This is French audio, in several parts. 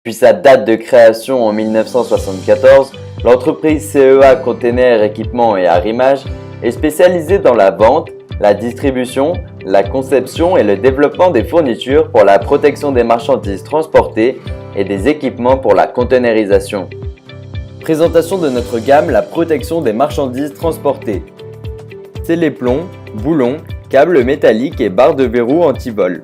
Depuis sa date de création en 1974, l'entreprise CEA Container Équipement et Arrimage est spécialisée dans la vente, la distribution, la conception et le développement des fournitures pour la protection des marchandises transportées et des équipements pour la containerisation. Présentation de notre gamme, la protection des marchandises transportées. Scellés plombs, boulons, câbles métalliques et barres de verrou anti-vol.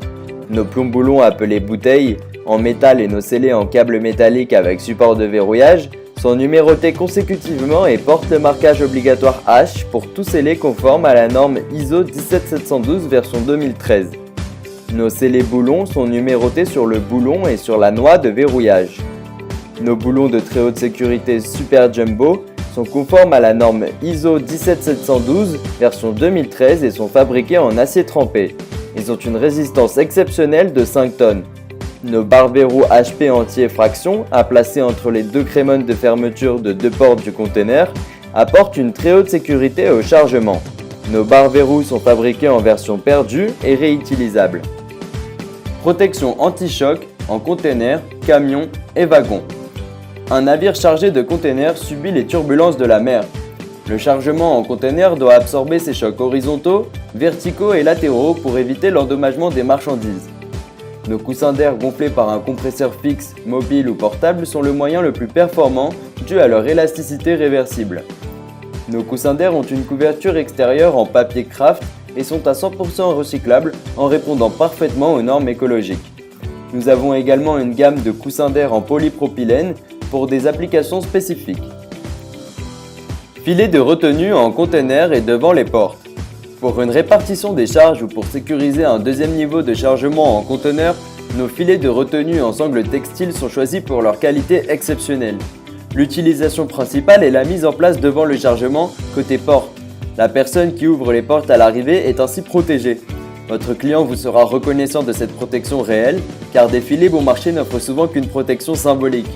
Nos plombs-boulons appelés bouteilles en métal et nos scellés en câble métallique avec support de verrouillage sont numérotés consécutivement et portent le marquage obligatoire H pour tout scellé conforme à la norme ISO 17712 version 2013. Nos scellés boulons sont numérotés sur le boulon et sur la noix de verrouillage. Nos boulons de très haute sécurité Super Jumbo sont conformes à la norme ISO 17712 version 2013 et sont fabriqués en acier trempé. Ils ont une résistance exceptionnelle de 5 tonnes. Nos barres verrou HP anti-effraction, à placer entre les deux crémones de fermeture de deux portes du conteneur, apportent une très haute sécurité au chargement. Nos barres verrou sont fabriquées en version perdue et réutilisables. Protection anti-choc en conteneur, camion et wagon. Un navire chargé de conteneurs subit les turbulences de la mer. Le chargement en conteneur doit absorber ces chocs horizontaux, verticaux et latéraux pour éviter l'endommagement des marchandises. Nos coussins d'air gonflés par un compresseur fixe, mobile ou portable sont le moyen le plus performant dû à leur élasticité réversible. Nos coussins d'air ont une couverture extérieure en papier craft et sont à 100% recyclables en répondant parfaitement aux normes écologiques. Nous avons également une gamme de coussins d'air en polypropylène pour des applications spécifiques. Filets de retenue en conteneur et devant les portes. Pour une répartition des charges ou pour sécuriser un deuxième niveau de chargement en conteneur, nos filets de retenue en sangle textile sont choisis pour leur qualité exceptionnelle. L'utilisation principale est la mise en place devant le chargement côté porte. La personne qui ouvre les portes à l'arrivée est ainsi protégée. Votre client vous sera reconnaissant de cette protection réelle, car des filets bon marché n'offrent souvent qu'une protection symbolique.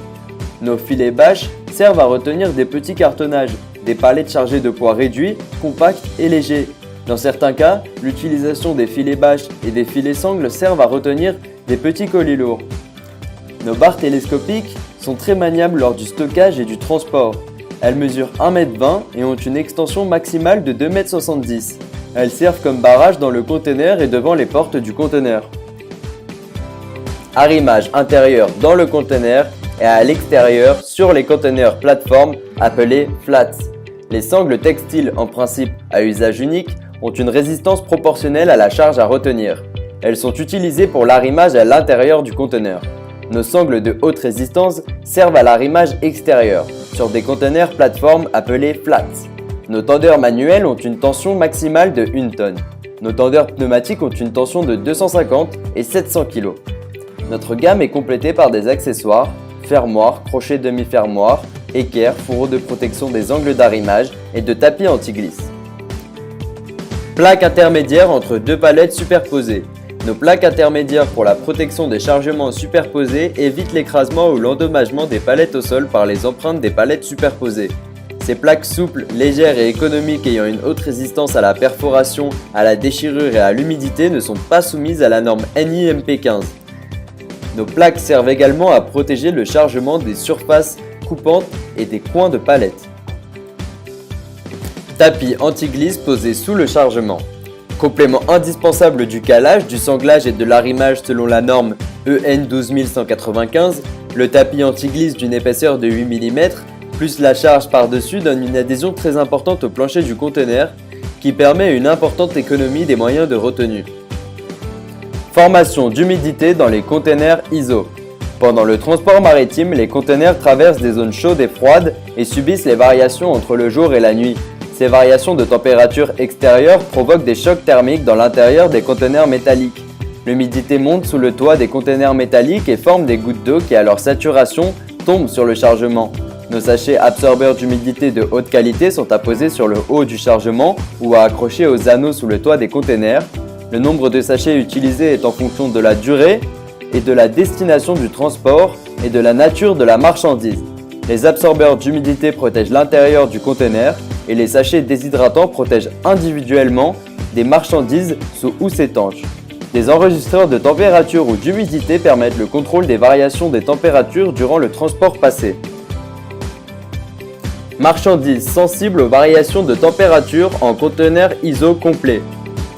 Nos filets bâches servent à retenir des petits cartonnages, des palettes chargées de poids réduits, compacts et légers. Dans certains cas, l'utilisation des filets bâches et des filets sangles servent à retenir des petits colis lourds. Nos barres télescopiques sont très maniables lors du stockage et du transport. Elles mesurent 1,20 m et ont une extension maximale de 2,70 m. Elles servent comme barrage dans le conteneur et devant les portes du conteneur. Arrimage intérieur dans le conteneur et à l'extérieur sur les conteneurs plateformes appelés flats. Les sangles textiles en principe à usage unique ont une résistance proportionnelle à la charge à retenir. Elles sont utilisées pour l'arrimage à l'intérieur du conteneur. Nos sangles de haute résistance servent à l'arrimage extérieur, sur des conteneurs plateformes appelés flats. Nos tendeurs manuels ont une tension maximale de 1 tonne. Nos tendeurs pneumatiques ont une tension de 250 et 700 kg. Notre gamme est complétée par des accessoires, fermoirs, crochets demi-fermoirs, équerres, fourreaux de protection des angles d'arrimage et de tapis anti-glisse. Plaques intermédiaires entre deux palettes superposées. Nos plaques intermédiaires pour la protection des chargements superposés évitent l'écrasement ou l'endommagement des palettes au sol par les empreintes des palettes superposées. Ces plaques souples, légères et économiques ayant une haute résistance à la perforation, à la déchirure et à l'humidité ne sont pas soumises à la norme NIMP 15. Nos plaques servent également à protéger le chargement des surfaces coupantes et des coins de palettes. Tapis anti-glisse posé sous le chargement. Complément indispensable du calage, du sanglage et de l'arrimage selon la norme EN 12195, le tapis anti-glisse d'une épaisseur de 8 mm plus la charge par-dessus donne une adhésion très importante au plancher du conteneur qui permet une importante économie des moyens de retenue. Formation d'humidité dans les conteneurs ISO. Pendant le transport maritime, les conteneurs traversent des zones chaudes et froides et subissent les variations entre le jour et la nuit. Ces variations de température extérieure provoquent des chocs thermiques dans l'intérieur des conteneurs métalliques. L'humidité monte sous le toit des conteneurs métalliques et forme des gouttes d'eau qui, à leur saturation, tombent sur le chargement. Nos sachets absorbeurs d'humidité de haute qualité sont apposés sur le haut du chargement ou à accrocher aux anneaux sous le toit des conteneurs. Le nombre de sachets utilisés est en fonction de la durée et de la destination du transport et de la nature de la marchandise. Les absorbeurs d'humidité protègent l'intérieur du conteneur et les sachets déshydratants protègent individuellement des marchandises sous housse étanche. Des enregistreurs de température ou d'humidité permettent le contrôle des variations des températures durant le transport passé. Marchandises sensibles aux variations de température en conteneur ISO complet.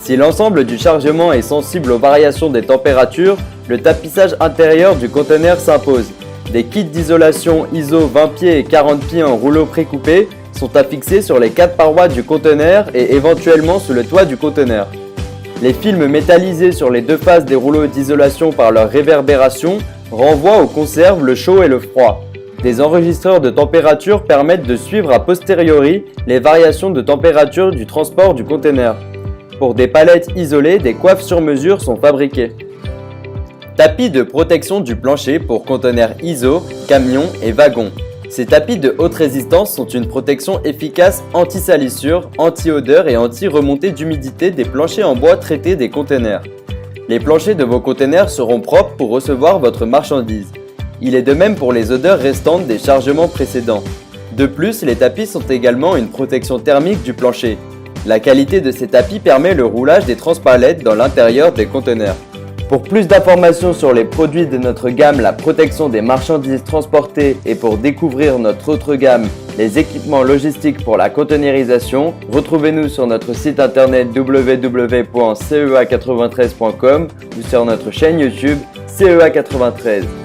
Si l'ensemble du chargement est sensible aux variations des températures, le tapissage intérieur du conteneur s'impose. Des kits d'isolation ISO 20 pieds et 40 pieds en rouleau précoupé sont affixés sur les 4 parois du conteneur et éventuellement sous le toit du conteneur. Les films métallisés sur les deux faces des rouleaux d'isolation par leur réverbération renvoient aux conserves le chaud et le froid. Des enregistreurs de température permettent de suivre a posteriori les variations de température du transport du conteneur. Pour des palettes isolées, des coiffes sur mesure sont fabriquées. Tapis de protection du plancher pour conteneurs ISO, camions et wagons. Ces tapis de haute résistance sont une protection efficace anti-salissure, anti-odeur et anti-remontée d'humidité des planchers en bois traités des conteneurs. Les planchers de vos conteneurs seront propres pour recevoir votre marchandise. Il est de même pour les odeurs restantes des chargements précédents. De plus, les tapis sont également une protection thermique du plancher. La qualité de ces tapis permet le roulage des transpalettes dans l'intérieur des conteneurs. Pour plus d'informations sur les produits de notre gamme La protection des marchandises transportées et pour découvrir notre autre gamme, les équipements logistiques pour la conteneurisation, retrouvez-nous sur notre site internet www.cea93.com ou sur notre chaîne YouTube CEA93.